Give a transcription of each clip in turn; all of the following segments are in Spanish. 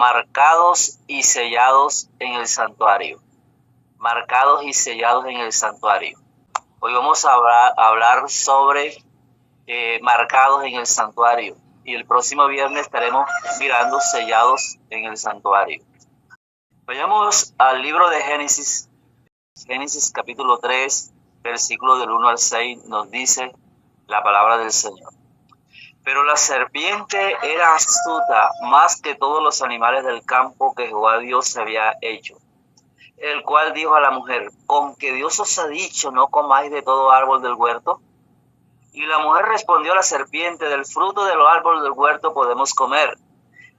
marcados y sellados en el santuario. Marcados y sellados en el santuario. Hoy vamos a hablar sobre marcados en el santuario. Y el próximo viernes estaremos mirando sellados en el santuario. Vayamos al libro de Génesis. Génesis capítulo 3, versículo del 1 al 6, nos dice la palabra del Señor. Pero la serpiente era astuta más que todos los animales del campo que Jehová Dios había hecho. El cual dijo a la mujer: ¿con que Dios os ha dicho, no comáis de todo árbol del huerto? Y la mujer respondió a la serpiente: del fruto de los árboles del huerto podemos comer,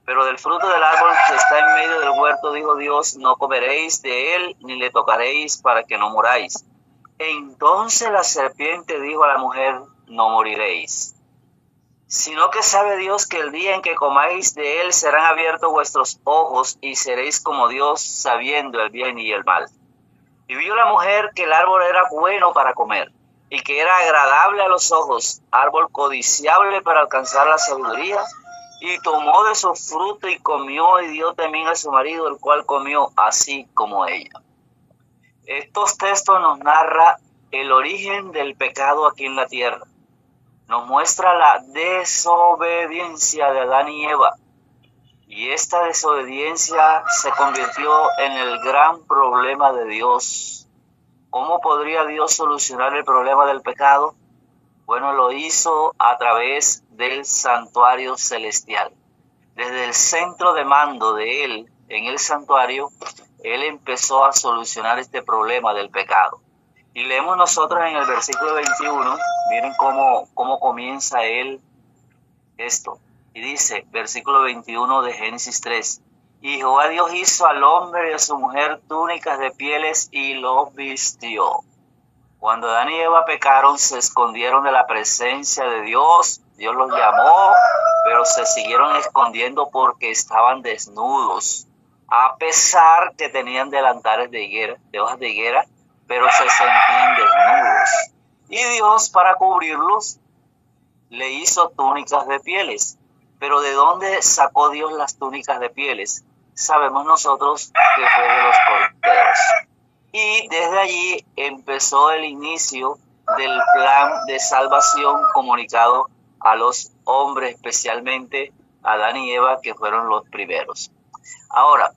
pero del fruto del árbol que está en medio del huerto, dijo Dios, no comeréis de él, ni le tocaréis, para que no moráis. Entonces la serpiente dijo a la mujer: no moriréis, sino que sabe Dios que el día en que comáis de él serán abiertos vuestros ojos y seréis como Dios, sabiendo el bien y el mal. Y vio la mujer que el árbol era bueno para comer, y que era agradable a los ojos, árbol codiciable para alcanzar la sabiduría, y tomó de su fruto y comió, y dio también a su marido, el cual comió así como ella. Estos textos nos narran el origen del pecado aquí en la tierra. Nos muestra la desobediencia de Adán y Eva. Y esta desobediencia se convirtió en el gran problema de Dios. ¿Cómo podría Dios solucionar el problema del pecado? Bueno, lo hizo a través del santuario celestial. Desde el centro de mando de Él, en el santuario, Él empezó a solucionar este problema del pecado. Y leemos nosotros en el versículo 21, miren cómo comienza Él esto. Y dice, versículo 21 de Génesis 3, y Jehová Dios hizo al hombre y a su mujer túnicas de pieles y los vistió. Cuando Adán y Eva pecaron, se escondieron de la presencia de Dios. Dios los llamó, pero se siguieron escondiendo porque estaban desnudos. A pesar que tenían delantares de hojas de higuera, pero se sentían desnudos. Y Dios, para cubrirlos, le hizo túnicas de pieles. Pero ¿de dónde sacó Dios las túnicas de pieles? Sabemos nosotros que fue de los corderos. Y desde allí empezó el inicio del plan de salvación comunicado a los hombres, especialmente a Adán y Eva, que fueron los primeros. Ahora,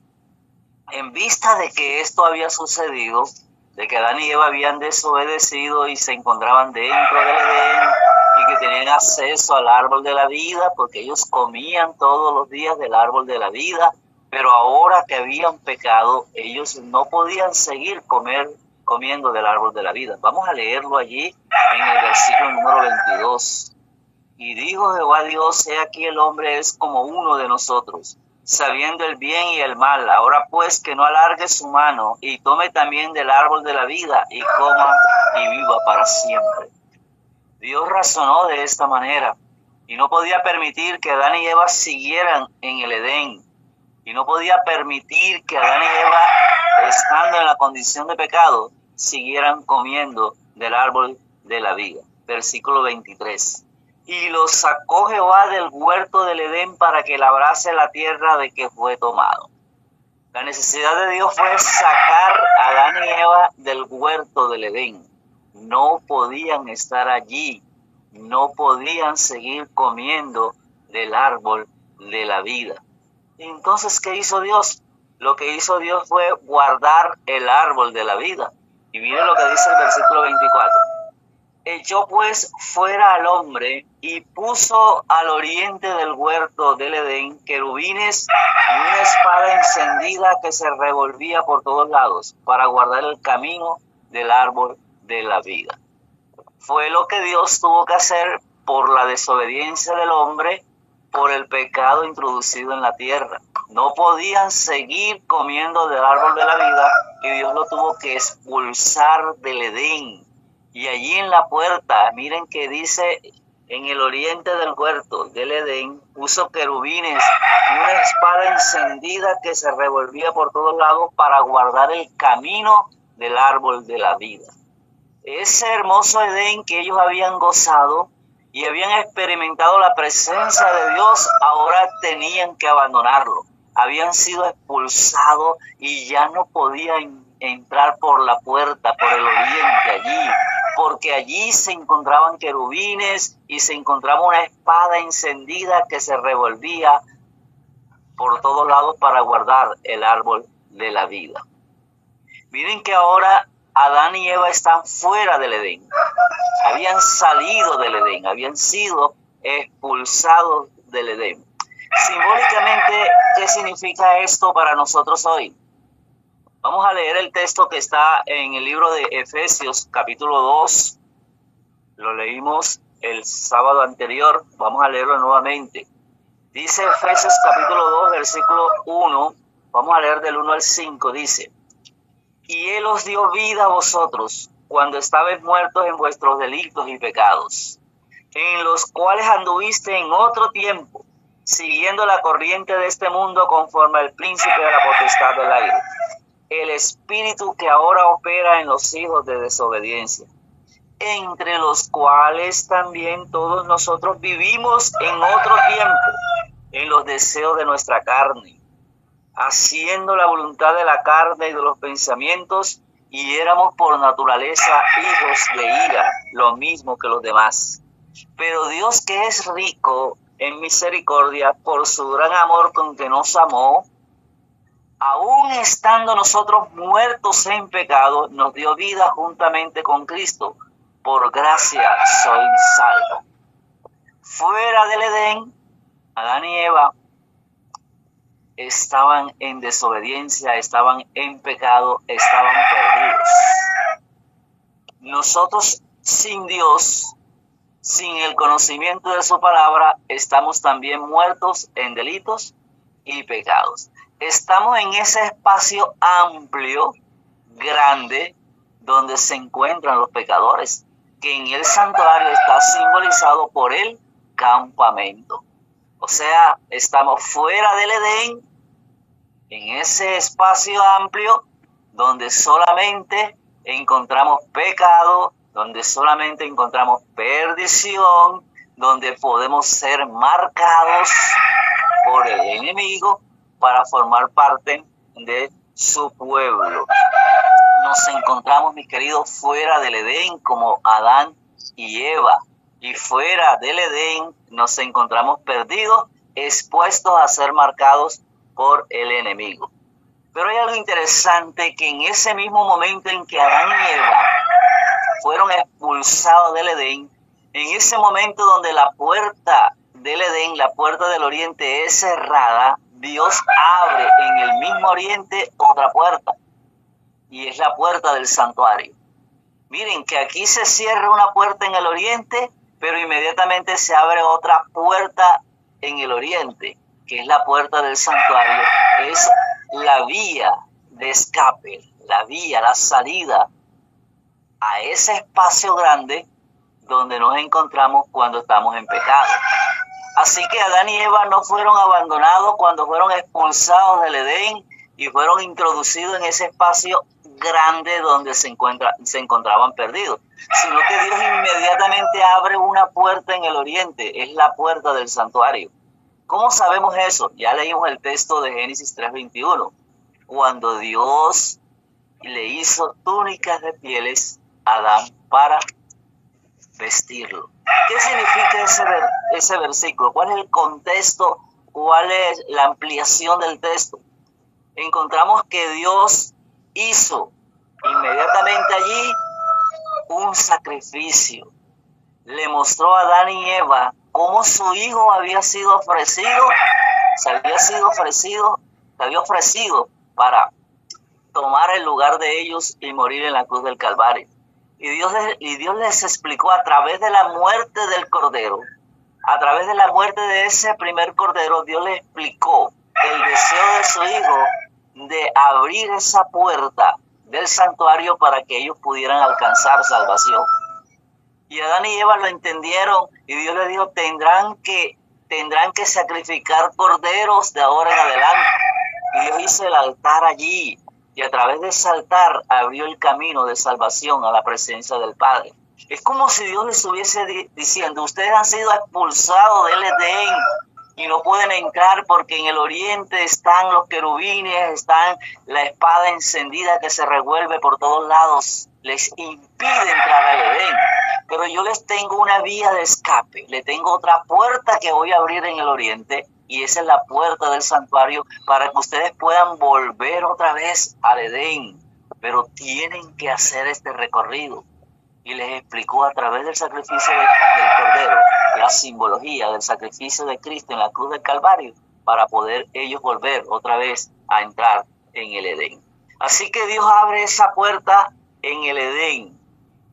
en vista de que esto había sucedido, de que Adán y Eva habían desobedecido y se encontraban dentro del Edén y que tenían acceso al árbol de la vida, porque ellos comían todos los días del árbol de la vida, pero ahora que habían pecado, ellos no podían seguir comiendo del árbol de la vida. Vamos a leerlo allí en el versículo número 22. Y dijo Jehová Dios: he aquí el hombre es como uno de nosotros, sabiendo el bien y el mal. Ahora pues que no alargue su mano y tome también del árbol de la vida y coma y viva para siempre. Dios razonó de esta manera y no podía permitir que Adán y Eva siguieran en el Edén. Y no podía permitir que Adán y Eva, estando en la condición de pecado, siguieran comiendo del árbol de la vida. Versículo 23. Y los sacó Jehová del huerto del Edén para que labrase la tierra de que fue tomado. La necesidad de Dios fue sacar a Adán y Eva del huerto del Edén. No podían estar allí. No podían seguir comiendo del árbol de la vida. Entonces, ¿qué hizo Dios? Lo que hizo Dios fue guardar el árbol de la vida. Y miren lo que dice el versículo 24. Echó pues fuera al hombre y puso al oriente del huerto del Edén querubines y una espada encendida que se revolvía por todos lados para guardar el camino del árbol de la vida. Fue lo que Dios tuvo que hacer por la desobediencia del hombre, por el pecado introducido en la tierra. No podían seguir comiendo del árbol de la vida y Dios lo tuvo que expulsar del Edén. Y allí en la puerta, miren que dice, en el oriente del huerto del Edén, puso querubines y una espada encendida que se revolvía por todos lados para guardar el camino del árbol de la vida. Ese hermoso Edén que ellos habían gozado y habían experimentado la presencia de Dios, ahora tenían que abandonarlo. habían sido expulsados y ya no podían entrar por la puerta, por el oriente allí, porque allí se encontraban querubines y se encontraba una espada encendida que se revolvía por todos lados para guardar el árbol de la vida. Miren que ahora Adán y Eva están fuera del Edén. Habían salido del Edén, habían sido expulsados del Edén. Simbólicamente, ¿qué significa esto para nosotros hoy? Vamos a leer el texto que está en el libro de Efesios, capítulo 2. Lo leímos el sábado anterior. Vamos a leerlo nuevamente. Dice Efesios, capítulo 2, versículo 1. Vamos a leer del 1 al 5. Dice: y Él os dio vida a vosotros, cuando estabais muertos en vuestros delitos y pecados, en los cuales anduviste en otro tiempo, siguiendo la corriente de este mundo conforme al príncipe de la potestad del aire, el espíritu que ahora opera en los hijos de desobediencia, entre los cuales también todos nosotros vivimos en otro tiempo, en los deseos de nuestra carne, haciendo la voluntad de la carne y de los pensamientos, y éramos por naturaleza hijos de ira, lo mismo que los demás. Pero Dios, que es rico en misericordia, por su gran amor con que nos amó, aun estando nosotros muertos en pecado, nos dio vida juntamente con Cristo. Por gracia sois salvos. Fuera del Edén, Adán y Eva estaban en desobediencia, estaban en pecado, estaban perdidos. Nosotros sin Dios, sin el conocimiento de su palabra, estamos también muertos en delitos y pecados. Estamos en ese espacio amplio, grande, donde se encuentran los pecadores, que en el santuario está simbolizado por el campamento. O sea, estamos fuera del Edén, en ese espacio amplio donde solamente encontramos pecado, donde solamente encontramos perdición, donde podemos ser marcados por el enemigo para formar parte de su pueblo. Nos encontramos, mis queridos, fuera del Edén como Adán y Eva. Y fuera del Edén nos encontramos perdidos, expuestos a ser marcados por el enemigo. Pero hay algo interesante, que en ese mismo momento en que Adán y Eva fueron expulsados del Edén, en ese momento donde la puerta del Edén, la puerta del oriente es cerrada, Dios abre en el mismo oriente otra puerta, y es la puerta del santuario. Miren que aquí se cierra una puerta en el oriente, pero inmediatamente se abre otra puerta en el oriente, que es la puerta del santuario. Es la vía de escape, la vía, la salida a ese espacio grande donde nos encontramos cuando estamos en pecado. Así que Adán y Eva no fueron abandonados cuando fueron expulsados del Edén y fueron introducidos en ese espacio grande donde se encontraban perdidos, sino que Dios inmediatamente abre una puerta en el oriente, es la puerta del santuario. ¿Cómo sabemos eso? Ya leímos el texto de Génesis 3:21, cuando Dios le hizo túnicas de pieles a Adán para vestirlo. ¿Qué significa ese versículo? ¿Cuál es el contexto? ¿Cuál es la ampliación del texto? Encontramos que Dios hizo inmediatamente allí un sacrificio. Le mostró a Adán y Eva cómo su hijo había sido ofrecido, se había ofrecido para tomar el lugar de ellos y morir en la cruz del Calvario. Y Dios les explicó a través de la muerte del Cordero, a través de la muerte de ese primer Cordero, Dios les explicó el deseo de su hijo de abrir esa puerta del santuario para que ellos pudieran alcanzar salvación. Y Adán y Eva lo entendieron y Dios les dijo, tendrán que sacrificar corderos de ahora en adelante. Y Dios hizo el altar allí y a través de ese altar abrió el camino de salvación a la presencia del Padre. Es como si Dios les estuviese diciendo, ustedes han sido expulsados del Edén, y no pueden entrar porque en el oriente están los querubines, están la espada encendida que se revuelve por todos lados, les impide entrar al Edén. Pero yo les tengo una vía de escape, le tengo otra puerta que voy a abrir en el oriente, y esa es la puerta del santuario para que ustedes puedan volver otra vez al Edén. Pero tienen que hacer este recorrido. Y les explicó a través del sacrificio del Cordero, la simbología del sacrificio de Cristo en la cruz del Calvario, para poder ellos volver otra vez a entrar en el Edén. Así que Dios abre esa puerta en el Edén.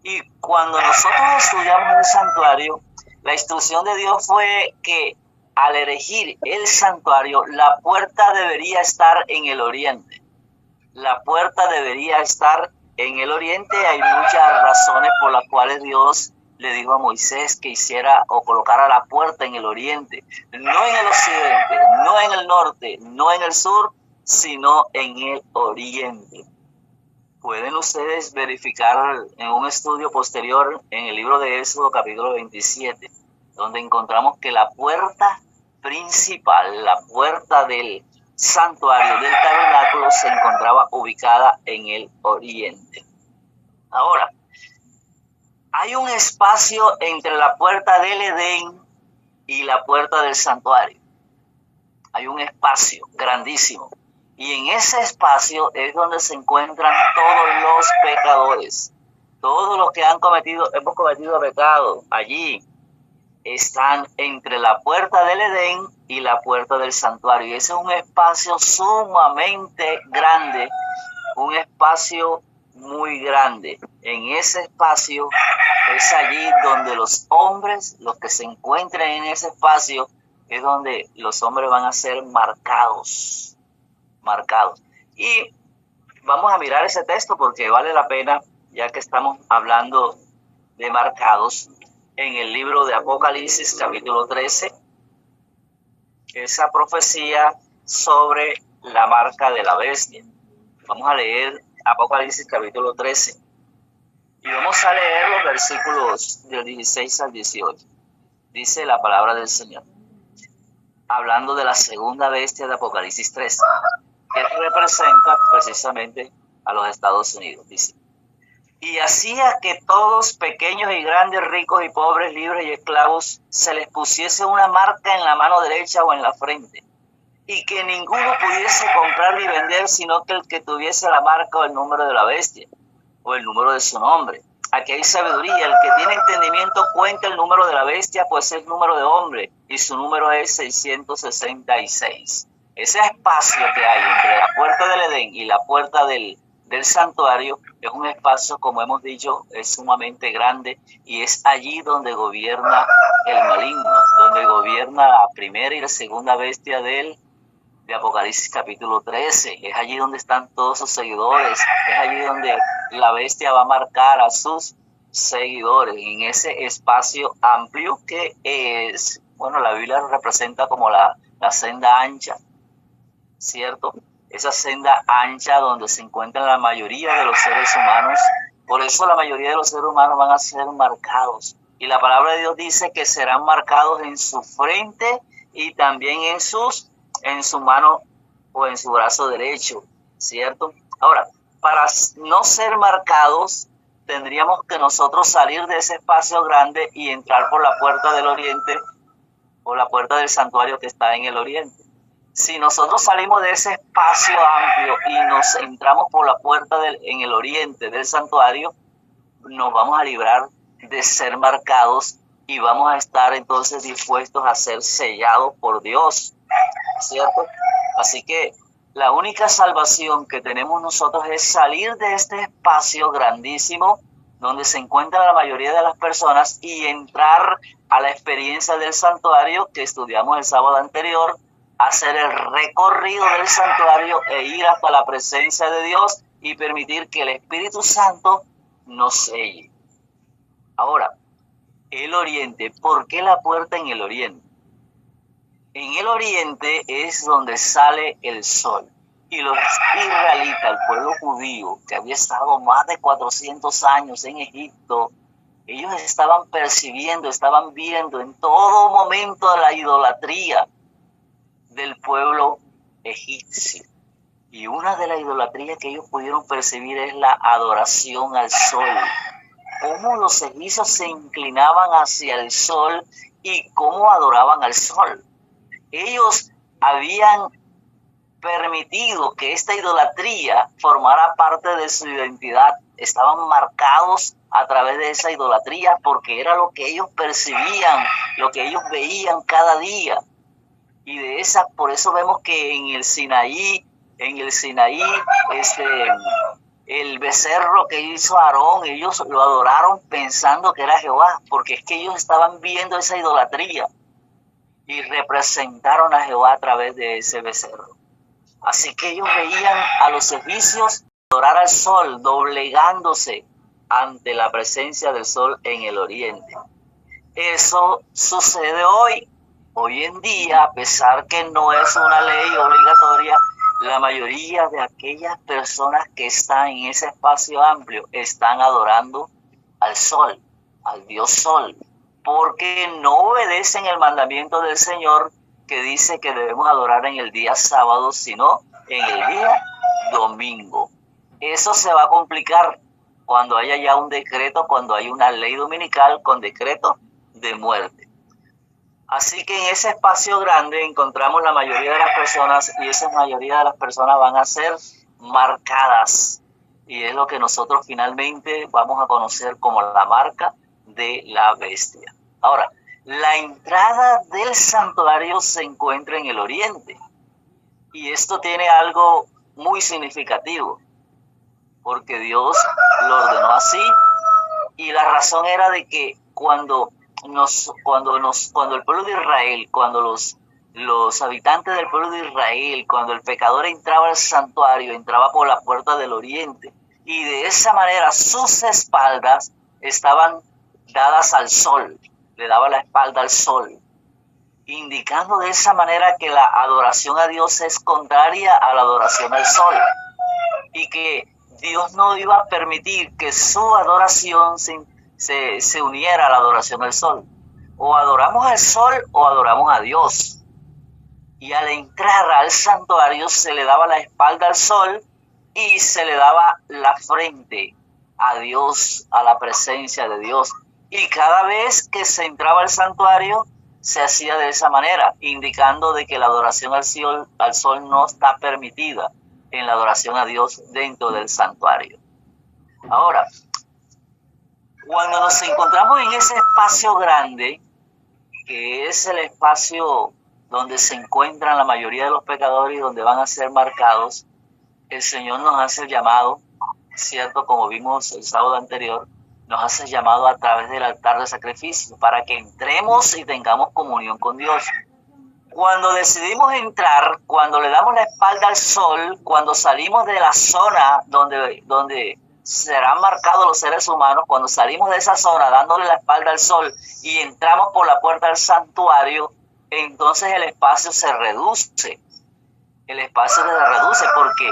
Y cuando nosotros estudiamos el santuario, la instrucción de Dios fue que al elegir el santuario, la puerta debería estar en el oriente. La puerta debería estar en el oriente. Hay muchas razones por las cuales Dios le dijo a Moisés que hiciera o colocara la puerta en el oriente, no en el occidente, no en el norte, no en el sur, sino en el oriente. Pueden ustedes verificar en un estudio posterior en el libro de Éxodo capítulo 27, donde encontramos que la puerta principal, la puerta del santuario del tabernáculo, se encontraba ubicada en el oriente. Ahora, hay un espacio entre la puerta del Edén y la puerta del santuario. Hay un espacio grandísimo. Y en ese espacio es donde se encuentran todos los pecadores. Todos los que hemos cometido pecado. Allí están entre la puerta del Edén y la puerta del santuario. Y ese es un espacio sumamente grande, un espacio muy grande. En ese espacio es allí donde los hombres, los que se encuentran en ese espacio, es donde los hombres van a ser marcados. Y vamos a mirar ese texto porque vale la pena, ya que estamos hablando de marcados, en el libro de Apocalipsis capítulo 13, esa profecía sobre la marca de la bestia. Vamos a leer Apocalipsis capítulo 13 y vamos a leer los versículos del 16 al 18. Dice la palabra del Señor, hablando de la segunda bestia de Apocalipsis 13, que representa precisamente a los Estados Unidos. Dice, y hacía que todos, pequeños y grandes, ricos y pobres, libres y esclavos, se les pusiese una marca en la mano derecha o en la frente, y que ninguno pudiese comprar ni vender, sino que el que tuviese la marca o el número de la bestia, o el número de su nombre. Aquí hay sabiduría. El que tiene entendimiento cuenta el número de la bestia, pues es el número de hombre, y su número es 666. Ese espacio que hay entre la puerta del Edén y la puerta del santuario es un espacio, como hemos dicho, es sumamente grande, y es allí donde gobierna el maligno, donde gobierna la primera y la segunda bestia de Apocalipsis capítulo 13. Es allí donde están todos sus seguidores, es allí donde la bestia va a marcar a sus seguidores, en ese espacio amplio que es, bueno, la Biblia lo representa como la senda ancha, ¿cierto? Esa senda ancha donde se encuentran la mayoría de los seres humanos. Por eso la mayoría de los seres humanos van a ser marcados. Y la palabra de Dios dice que serán marcados en su frente y también en su mano o en su brazo derecho, ¿cierto? Ahora, para no ser marcados, tendríamos que nosotros salir de ese espacio grande y entrar por la puerta del oriente o la puerta del santuario que está en el oriente. Si nosotros salimos de ese espacio amplio y nos entramos por la puerta en el oriente del santuario, nos vamos a librar de ser marcados y vamos a estar entonces dispuestos a ser sellados por Dios, ¿cierto? Así que la única salvación que tenemos nosotros es salir de este espacio grandísimo donde se encuentra la mayoría de las personas y entrar a la experiencia del santuario que estudiamos el sábado anterior, hacer el recorrido del santuario e ir hasta la presencia de Dios y permitir que el Espíritu Santo nos selle. Ahora, el oriente, ¿por qué la puerta en el oriente? En el oriente es donde sale el sol. Y los israelitas, el pueblo judío, que había estado más de 400 años en Egipto, ellos estaban percibiendo, estaban viendo en todo momento la idolatría. del pueblo egipcio. Y una de las idolatrías que ellos pudieron percibir es la adoración al sol. Cómo los egipcios se inclinaban hacia el sol y cómo adoraban al sol. Ellos habían permitido que esta idolatría formara parte de su identidad. Estaban marcados a través de esa idolatría porque era lo que ellos percibían, lo que ellos veían cada día. Y de esa, por eso vemos que en el Sinaí, el becerro que hizo Aarón, ellos lo adoraron pensando que era Jehová, porque es que ellos estaban viendo esa idolatría y representaron a Jehová a través de ese becerro. Así que ellos veían a los egipcios adorar al sol, doblegándose ante la presencia del sol en el oriente. Eso sucede hoy. Hoy en día, a pesar que no es una ley obligatoria, la mayoría de aquellas personas que están en ese espacio amplio están adorando al sol, al Dios Sol, porque no obedecen el mandamiento del Señor que dice que debemos adorar en el día sábado, sino en el día domingo. Eso se va a complicar cuando haya ya un decreto, cuando hay una ley dominical con decreto de muerte. Así que en ese espacio grande encontramos la mayoría de las personas y esa mayoría de las personas van a ser marcadas. Y es lo que nosotros finalmente vamos a conocer como la marca de la bestia. Ahora, la entrada del santuario se encuentra en el oriente. Y esto tiene algo muy significativo, porque Dios lo ordenó así. Y la razón era de que cuando el pueblo de Israel, cuando los habitantes del pueblo de Israel, cuando el pecador entraba al santuario, entraba por la puerta del oriente, y de esa manera sus espaldas estaban dadas al sol, le daba la espalda al sol, indicando de esa manera que la adoración a Dios es contraria a la adoración al sol, y que Dios no iba a permitir que su adoración se uniera a la adoración al sol. O adoramos al sol o adoramos a Dios. Y al entrar al santuario se le daba la espalda al sol y se le daba la frente a Dios, a la presencia de Dios. Y cada vez que se entraba al santuario se hacía de esa manera, indicando de que la adoración al sol no está permitida en la adoración a Dios dentro del santuario. Ahora, cuando nos encontramos en ese espacio grande, que es el espacio donde se encuentran la mayoría de los pecadores y donde van a ser marcados, el Señor nos hace el llamado, ¿cierto? Como vimos el sábado anterior, nos hace el llamado a través del altar de sacrificio para que entremos y tengamos comunión con Dios. Cuando decidimos entrar, cuando le damos la espalda al sol, cuando salimos de la zona donde serán marcados los seres humanos, cuando salimos de esa zona dándole la espalda al sol y entramos por la puerta del santuario, entonces el espacio se reduce. El espacio se reduce porque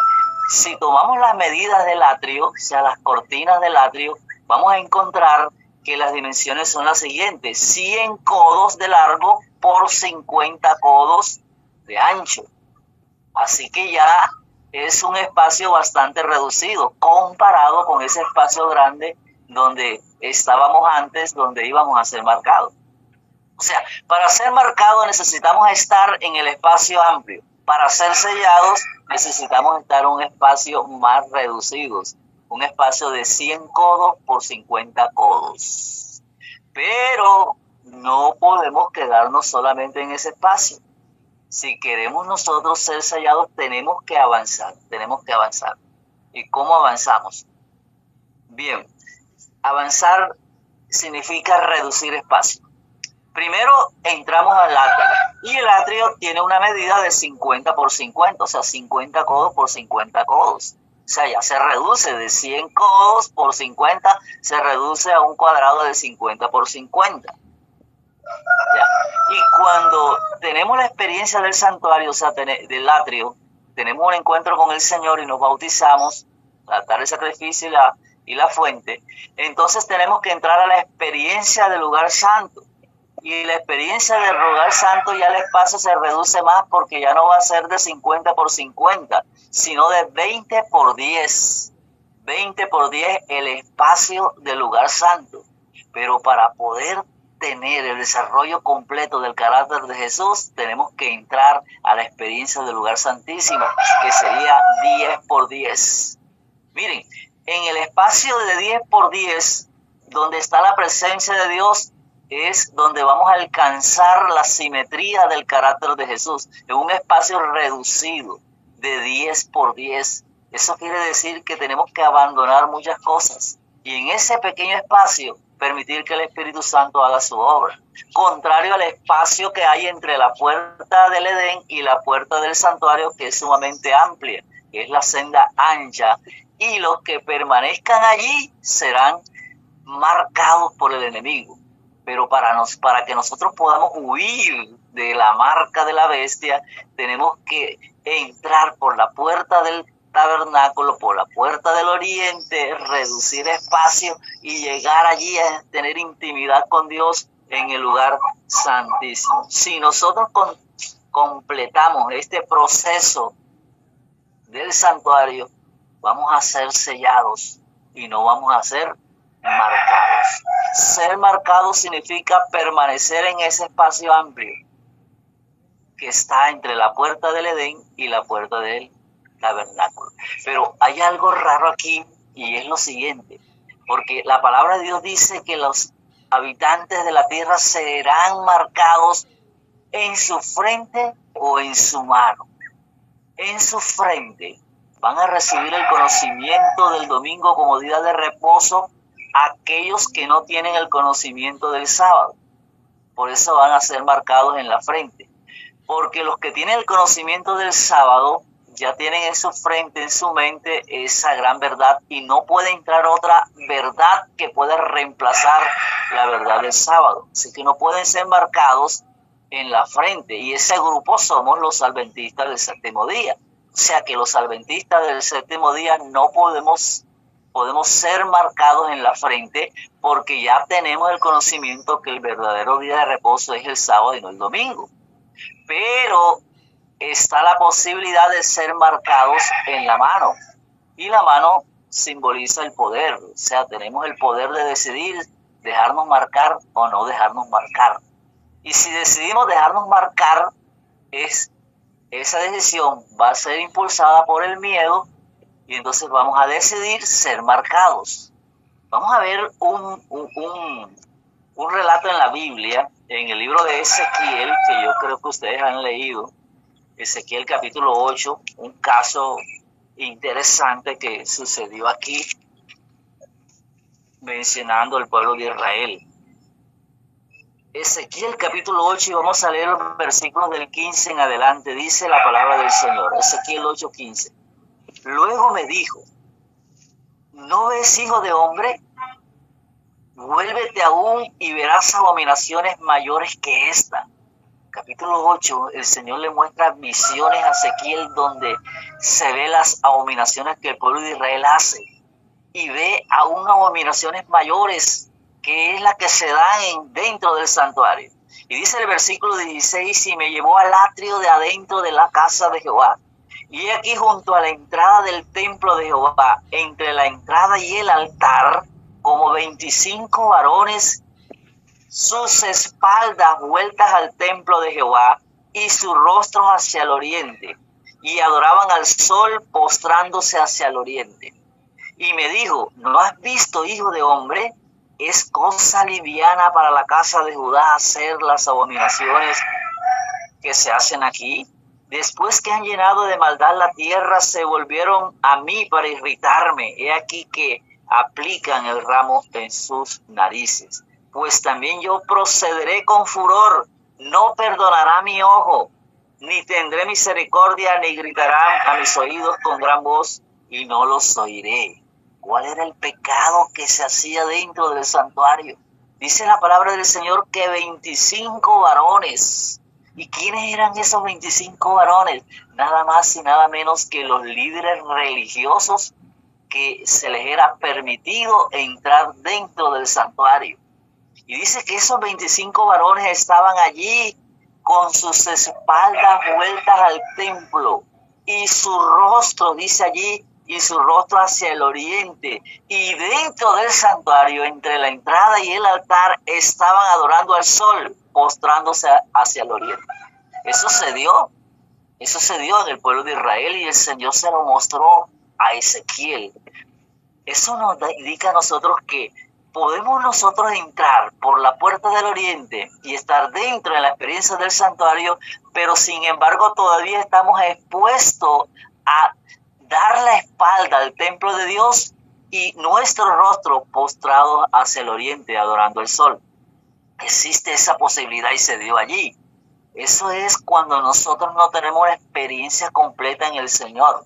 si tomamos las medidas del atrio, o sea, las cortinas del atrio, vamos a encontrar que las dimensiones son las siguientes: 100 codos de largo por 50 codos de ancho. Así que ya es un espacio bastante reducido comparado con ese espacio grande donde estábamos antes, donde íbamos a ser marcados. O sea, para ser marcados necesitamos estar en el espacio amplio. Para ser sellados necesitamos estar en un espacio más reducido, un espacio de 100 codos por 50 codos. Pero no podemos quedarnos solamente en ese espacio. Si queremos nosotros ser sellados, tenemos que avanzar. ¿Y cómo avanzamos? Bien, avanzar significa reducir espacio. Primero entramos al atrio y el atrio tiene una medida de 50 por 50, o sea, 50 codos por 50 codos. O sea, ya se reduce de 100 codos por 50, se reduce a un cuadrado de 50 por 50. ¿Ya? Y cuando tenemos la experiencia del santuario, o sea, del atrio, tenemos un encuentro con el Señor y nos bautizamos, el altar de sacrificio y la fuente, entonces tenemos que entrar a la experiencia del lugar santo. Y la experiencia del lugar santo, ya el espacio se reduce más, porque ya no va a ser de 50 por 50, sino de 20 por 10. 20 por 10 el espacio del lugar santo. Pero para poder tener el desarrollo completo del carácter de Jesús, tenemos que entrar a la experiencia del lugar santísimo, que sería 10 por 10. Miren, en el espacio de 10 por 10, donde está la presencia de Dios, es donde vamos a alcanzar la simetría del carácter de Jesús, en un espacio reducido de 10 por 10. Eso quiere decir que tenemos que abandonar muchas cosas, y en ese pequeño espacio permitir que el Espíritu Santo haga su obra, contrario al espacio que hay entre la puerta del Edén y la puerta del santuario, que es sumamente amplia, que es la senda ancha, y los que permanezcan allí serán marcados por el enemigo. Pero para que nosotros podamos huir de la marca de la bestia, tenemos que entrar por la puerta del tabernáculo, por la puerta del oriente, reducir espacio y llegar allí a tener intimidad con Dios en el lugar santísimo. Si nosotros completamos este proceso del santuario, vamos a ser sellados y no vamos a ser marcados. Ser marcados significa permanecer en ese espacio amplio que está entre la puerta del Edén y la puerta del tabernáculo. Pero hay algo raro aquí, y es lo siguiente, porque la palabra de Dios dice que los habitantes de la tierra serán marcados en su frente o en su mano. En su frente van a recibir el conocimiento del domingo como día de reposo aquellos que no tienen el conocimiento del sábado. Por eso van a ser marcados en la frente, porque los que tienen el conocimiento del sábado ya tienen en su frente, en su mente, esa gran verdad, y no puede entrar otra verdad que pueda reemplazar la verdad del sábado. Así que no pueden ser marcados en la frente, y ese grupo somos los adventistas del séptimo día. O sea que los adventistas del séptimo día no podemos ser marcados en la frente, porque ya tenemos el conocimiento que el verdadero día de reposo es el sábado y no el domingo. Pero está la posibilidad de ser marcados en la mano, y la mano simboliza el poder. O sea, tenemos el poder de decidir dejarnos marcar o no dejarnos marcar. Y si decidimos dejarnos marcar, esa decisión va a ser impulsada por el miedo, y entonces vamos a decidir ser marcados. Vamos a ver un relato en la Biblia, en el libro de Ezequiel, que yo creo que ustedes han leído. Ezequiel capítulo 8, un caso interesante que sucedió aquí, mencionando al pueblo de Israel. Ezequiel capítulo 8, y vamos a leer los versículos del 15 en adelante. Dice la palabra del Señor, Ezequiel 8:15. Luego me dijo: ¿no ves, hijo de hombre? Vuélvete aún y verás abominaciones mayores que esta. Capítulo 8, el Señor le muestra visiones a Ezequiel donde se ve las abominaciones que el pueblo de Israel hace, y ve aún abominaciones mayores, que es la que se dan dentro del santuario. Y dice el versículo 16: y me llevó al atrio de adentro de la casa de Jehová, y aquí junto a la entrada del templo de Jehová, entre la entrada y el altar, como 25 varones, sus espaldas vueltas al templo de Jehová y sus rostros hacia el oriente, y adoraban al sol postrándose hacia el oriente. Y me dijo: ¿no has visto, hijo de hombre? Es cosa liviana para la casa de Judá hacer las abominaciones que se hacen aquí. Después que han llenado de maldad la tierra, se volvieron a mí para irritarme. He aquí que aplican el ramo en sus narices. Pues también yo procederé con furor, no perdonará mi ojo, ni tendré misericordia, ni gritarán a mis oídos con gran voz, y no los oiré. ¿Cuál era el pecado que se hacía dentro del santuario? Dice la palabra del Señor que 25 varones. ¿Y quiénes eran esos 25 varones? Nada más y nada menos que los líderes religiosos que se les era permitido entrar dentro del santuario. Y dice que esos 25 varones estaban allí con sus espaldas vueltas al templo y su rostro, dice allí, y su rostro hacia el oriente. Y dentro del santuario, entre la entrada y el altar, estaban adorando al sol, postrándose hacia el oriente. Eso se dio en el pueblo de Israel y el Señor se lo mostró a Ezequiel. Eso nos indica a nosotros que podemos nosotros entrar por la puerta del oriente y estar dentro de la experiencia del santuario, pero sin embargo todavía estamos expuestos a dar la espalda al templo de Dios y nuestro rostro postrado hacia el oriente, adorando el sol. Existe esa posibilidad y se dio allí. Eso es cuando nosotros no tenemos una experiencia completa en el Señor.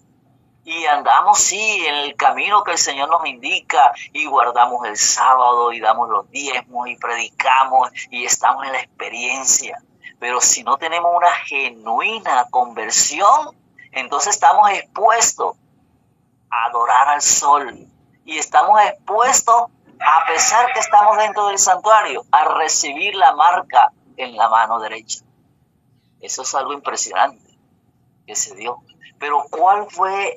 Y andamos, sí, en el camino que el Señor nos indica y guardamos el sábado y damos los diezmos y predicamos y estamos en la experiencia. Pero si no tenemos una genuina conversión, entonces estamos expuestos a adorar al sol y estamos expuestos, a pesar que estamos dentro del santuario, a recibir la marca en la mano derecha. Eso es algo impresionante que se dio. Pero ¿cuál fue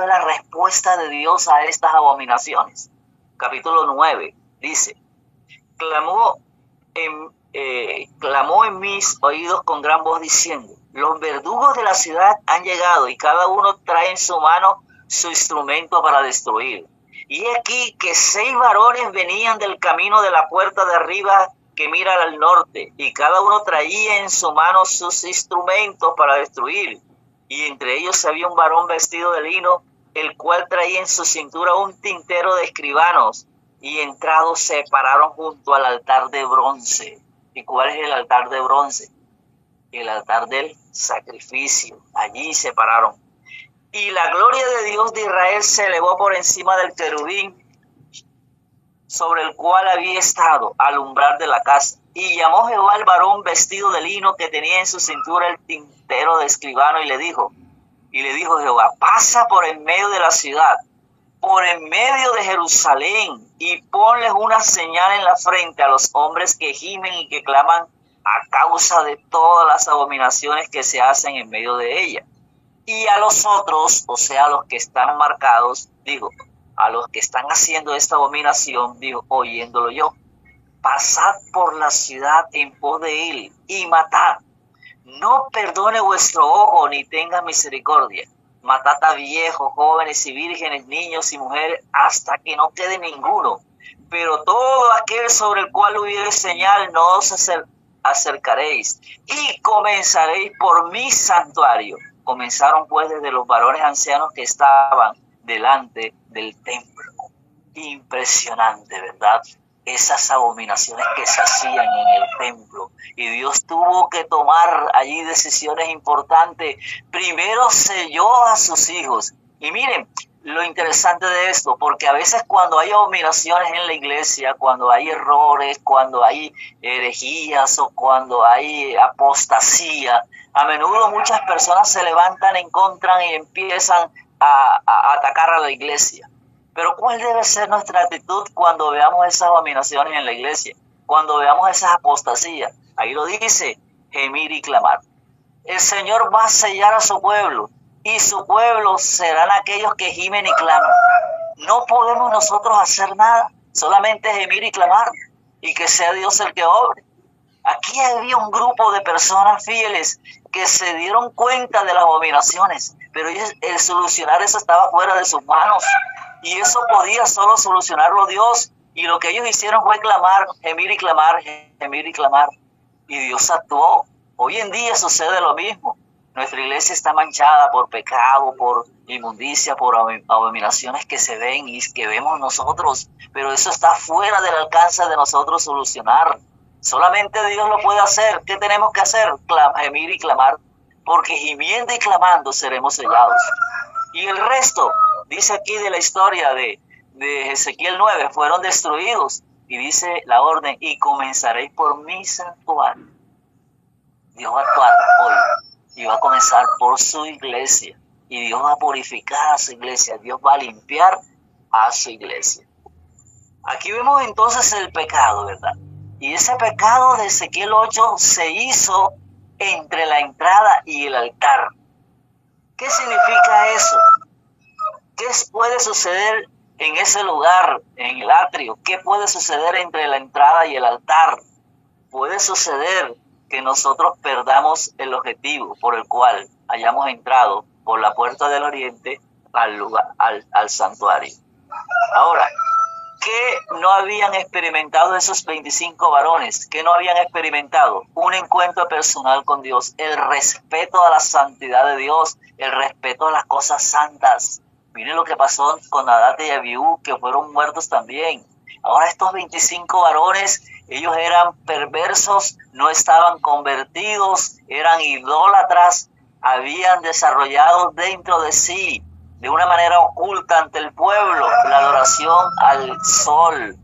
la respuesta de Dios a estas abominaciones? Capítulo 9 dice: clamó en mis oídos con gran voz diciendo: los verdugos de la ciudad han llegado y cada uno trae en su mano su instrumento para destruir. Y aquí que 6 varones venían del camino de la puerta de arriba que mira al norte, y cada uno traía en su mano sus instrumentos para destruir. Y entre ellos había un varón vestido de lino, el cual traía en su cintura un tintero de escribanos, y entrados se pararon junto al altar de bronce. ¿Y cuál es el altar de bronce? El altar del sacrificio. Allí se pararon. Y la gloria de Dios de Israel se elevó por encima del querubín sobre el cual había estado al umbral de la casa. Y llamó Jehová al varón vestido de lino que tenía en su cintura el tintero de escribano y le dijo Jehová: pasa por en medio de la ciudad, por en medio de Jerusalén, y ponles una señal en la frente a los hombres que gimen y que claman a causa de todas las abominaciones que se hacen en medio de ella. Y a los otros, o sea, a los que están marcados, a los que están haciendo esta abominación, oyéndolo yo: pasad por la ciudad en pos de él y matad. No perdone vuestro ojo ni tenga misericordia. Matad a viejos, jóvenes y vírgenes, niños y mujeres, hasta que no quede ninguno. Pero todo aquel sobre el cual hubiere señal, no os acercaréis. Y comenzaréis por mi santuario. Comenzaron pues desde los varones ancianos que estaban delante del templo. Impresionante, ¿verdad? Esas abominaciones que se hacían en el templo. Y Dios tuvo que tomar allí decisiones importantes. Primero selló a sus hijos. Y miren lo interesante de esto, porque a veces cuando hay abominaciones en la iglesia, cuando hay errores, cuando hay herejías o cuando hay apostasía, a menudo muchas personas se levantan en contra y empiezan a atacar a la iglesia. Pero ¿cuál debe ser nuestra actitud cuando veamos esas abominaciones en la iglesia? Cuando veamos esas apostasías. Ahí lo dice: gemir y clamar. El Señor va a sellar a su pueblo, y su pueblo serán aquellos que gimen y claman. No podemos nosotros hacer nada, solamente gemir y clamar, y que sea Dios el que obre. Aquí había un grupo de personas fieles que se dieron cuenta de las abominaciones, pero el solucionar eso estaba fuera de sus manos, y eso podía solo solucionarlo Dios. Y lo que ellos hicieron fue clamar, gemir y clamar, gemir y clamar, y Dios actuó. Hoy en día sucede lo mismo. Nuestra iglesia está manchada por pecado, por inmundicia, por abominaciones que se ven y que vemos nosotros, pero eso está fuera del alcance de nosotros solucionar. Solamente Dios lo puede hacer. ¿Qué tenemos que hacer? Gemir y clamar, porque gimiendo y clamando seremos sellados. Y el resto, dice aquí de la historia de Ezequiel 9, fueron destruidos. Y dice la orden: y comenzaréis por mi santuario. Dios va a actuar hoy y va a comenzar por su iglesia. Y Dios va a purificar a su iglesia. Dios va a limpiar a su iglesia. Aquí vemos entonces el pecado, ¿verdad? Y ese pecado de Ezequiel 8 se hizo entre la entrada y el altar. ¿Qué significa eso? ¿Qué puede suceder en ese lugar, en el atrio? ¿Qué puede suceder entre la entrada y el altar? Puede suceder que nosotros perdamos el objetivo por el cual hayamos entrado por la puerta del oriente al lugar, al santuario. Ahora, ¿qué no habían experimentado esos 25 varones? ¿Qué no habían experimentado? Un encuentro personal con Dios, el respeto a la santidad de Dios, el respeto a las cosas santas. Miren lo que pasó con Nadab y Abiú, que fueron muertos también. Ahora estos 25 varones, ellos eran perversos, no estaban convertidos, eran idólatras, habían desarrollado dentro de sí, de una manera oculta ante el pueblo, la adoración al sol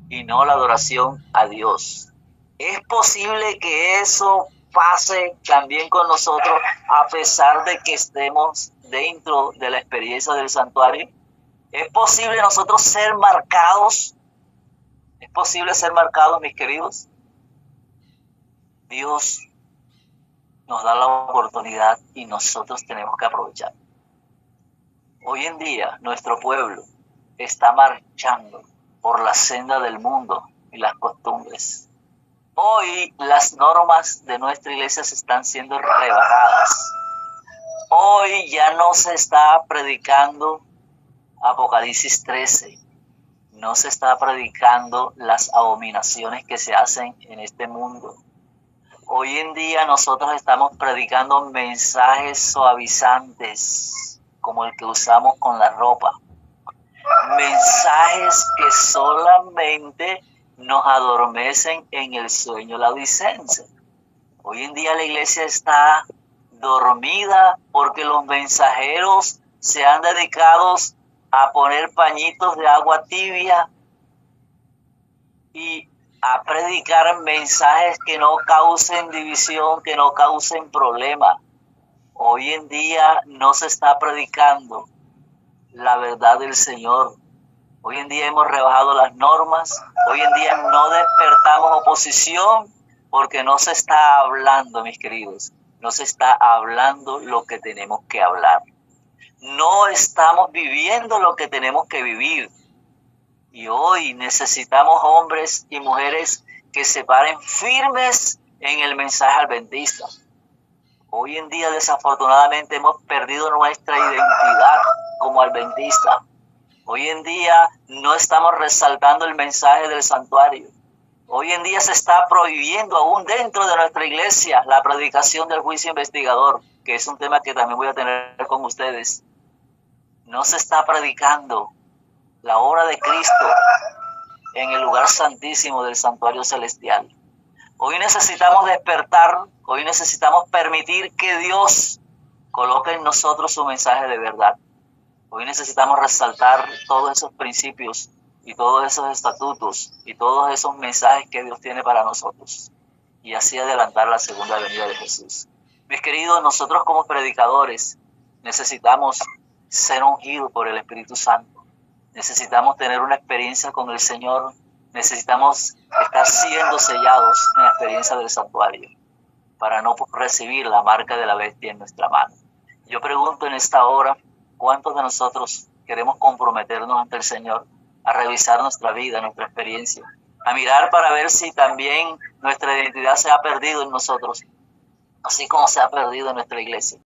y no la adoración a Dios. ¿Es posible que eso pase también con nosotros a pesar de que estemos dentro de la experiencia del santuario? ¿Es posible nosotros ser marcados? ¿Es posible ser marcados, mis queridos? Dios nos da la oportunidad y nosotros tenemos que aprovechar. Hoy en día nuestro pueblo está marchando por la senda del mundo y las costumbres. Hoy las normas de nuestra iglesia se están siendo rebajadas. Hoy ya no se está predicando Apocalipsis 13. No se está predicando las abominaciones que se hacen en este mundo. Hoy en día nosotros estamos predicando mensajes suavizantes, como el que usamos con la ropa. Mensajes que solamente nos adormecen en el sueño laodicense. Hoy en día la iglesia está dormida porque los mensajeros se han dedicado a poner pañitos de agua tibia y a predicar mensajes que no causen división, que no causen problema. Hoy en día no se está predicando la verdad del Señor. Hoy en día hemos rebajado las normas. Hoy en día no despertamos oposición porque no se está hablando, mis queridos. No se está hablando lo que tenemos que hablar. No estamos viviendo lo que tenemos que vivir. Y hoy necesitamos hombres y mujeres que se paren firmes en el mensaje adventista. Hoy en día, desafortunadamente, hemos perdido nuestra identidad como adventistas. Hoy en día no estamos resaltando el mensaje del santuario. Hoy en día se está prohibiendo aún dentro de nuestra iglesia la predicación del juicio investigador, que es un tema que también voy a tener con ustedes. No se está predicando la obra de Cristo en el lugar santísimo del santuario celestial. Hoy necesitamos despertar, hoy necesitamos permitir que Dios coloque en nosotros su mensaje de verdad. Hoy necesitamos resaltar todos esos principios y todos esos estatutos y todos esos mensajes que Dios tiene para nosotros. Y así adelantar la segunda venida de Jesús. Mis queridos, nosotros como predicadores necesitamos ser ungidos por el Espíritu Santo. Necesitamos tener una experiencia con el Señor. Necesitamos estar siendo sellados en la experiencia del santuario para no recibir la marca de la bestia en nuestra mano. Yo pregunto en esta hora, ¿cuántos de nosotros queremos comprometernos ante el Señor a revisar nuestra vida, nuestra experiencia, a mirar para ver si también nuestra identidad se ha perdido en nosotros, así como se ha perdido en nuestra iglesia?